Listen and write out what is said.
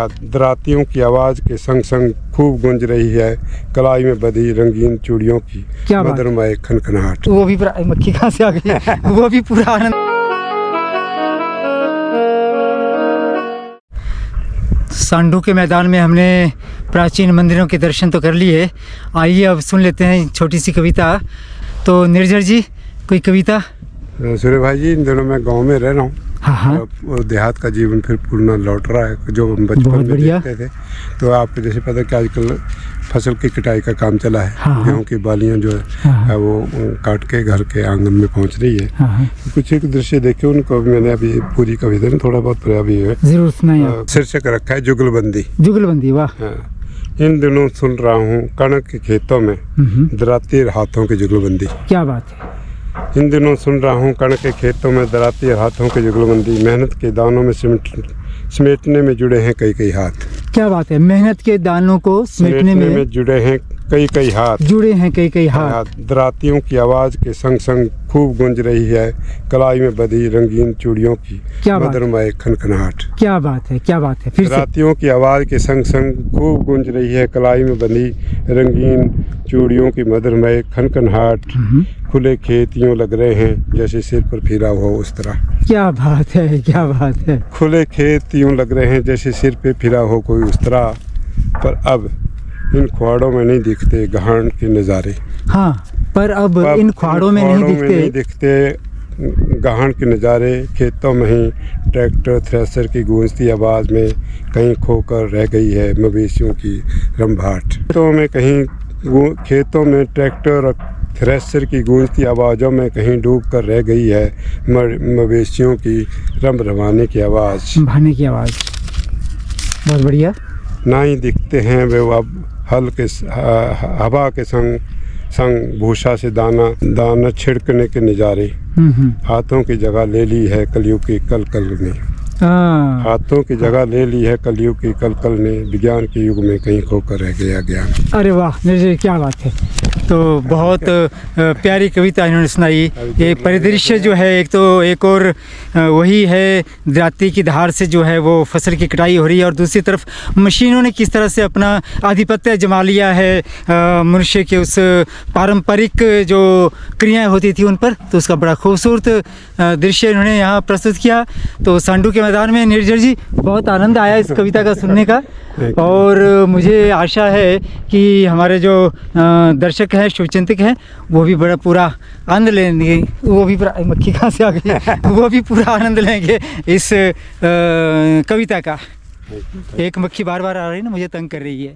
दरातियों की आवाज़ के संग संग खूब गूंज रही है कलाई में बंधी रंगीन चूड़ियों की मधुरमय खनखनाहट। वो भी पूरा मक्खी कहाँ से आ गई वो भी पूरा आनंद। सांडू के मैदान में हमने प्राचीन मंदिरों के दर्शन तो कर लिए। आइए अब सुन लेते हैं छोटी सी कविता। तो निर्जर जी कोई कविता? सूर्य भाई जी, इन दिनों मैं गांव में रह रहा हूँ। हाँ। और देहात का जीवन फिर पूर्ण लौट रहा है जो हम बचपन में देखते थे। तो आपको जैसे पता कि आजकल फसल की कटाई का काम चला है। हाँ। गेहूँ की बालियाँ जो है वो काट के घर के आंगन में पहुँच रही है। हाँ। कुछ एक दृश्य देखे उनको मैंने अभी पूरी कविता में थोड़ा बहुत अभी जरूर सुनाइए। शीर्षक रखा है जुगलबंदी। जुगलबंदी, वाह। इन दिनों सुन रहा हूँ कणक के खेतों में दराती हाथों की जुगलबंदी। क्या बात है। इन दिनों सुन रहा हूँ कणक के खेतों में दराती हाथों की जुगलबंदी। मेहनत के दानों में समेटने में जुड़े हैं कई कई हाथ। क्या बात है। मेहनत के दानों को समेटने में जुड़े हैं कई कई हाथ। जुड़े हैं कई कई हाथ। दरातियों की आवाज़ के संग संग खूब गूंज रही है कलाई में बंधी रंगीन चूड़ियों की मधुरमय खनखनाहट। क्या बात है, क्या बात है। फिर दरातियों की आवाज़ के संग संग खूब गूंज रही है कलाई में बंधी रंगीन चूड़ियों की मधुरमय खनखनाहट। खुले खेत यूं लग रहे हैं जैसे सिर पर फिरा हो उस तरह। क्या बात है, क्या बात है। खुले खेत यूं लग रहे हैं जैसे सिर पे फिरा हो कोई उस तरह। पर अब इन ख्वाड़ों में नहीं दिखते गहन के नज़ारे। हाँ, पर अब इन ख्वाड़ों में नहीं दिखते गहन के नज़ारे। खेतों में ही ट्रैक्टर थ्रेसर की गूंजती आवाज़ में कहीं खोकर रह गई है मवेशियों की रंभाट। खेतों में ट्रैक्टर और थ्रेसर की गूंजती आवाज़ों में कहीं डूब कर रह गई है मवेशियों की रंभ रवाने की आवाज़। भाने की आवाज़। बहुत बढ़िया। ना ही दिखते हैं वे अब हल के हवा के संग भूसा से दाना छिड़कने के नज़ारे। हाथों की जगह ले ली है कलयुग की कल ने। हाथों की जगह ले ली है कलयुग की कल ने। विज्ञान के युग में कहीं खोकर रह गया ज्ञान। अरे वाह निर्जर, क्या बात है। तो बहुत प्यारी कविता इन्होंने सुनाई। ये परिदृश्य जो है एक और वही है दराती की धार से जो है वो फसल की कटाई हो रही है और दूसरी तरफ मशीनों ने किस तरह से अपना आधिपत्य जमा लिया है मनुष्य के उस पारंपरिक जो क्रियाएं होती थी उन पर। तो उसका बड़ा खूबसूरत दृश्य इन्होंने यहाँ प्रस्तुत किया। तो सांडू के मैदान में निर्जर जी बहुत आनंद आया इस कविता का सुनने का। और मुझे आशा है कि हमारे जो दर्शक हैं शुभचिंतक हैं वो भी बड़ा पूरा आनंद लेंगे। वो भी पूरा मक्खी कहाँ से आ गई वो भी पूरा आनंद लेंगे इस कविता का। एक मक्खी बार बार आ रही है ना, मुझे तंग कर रही है।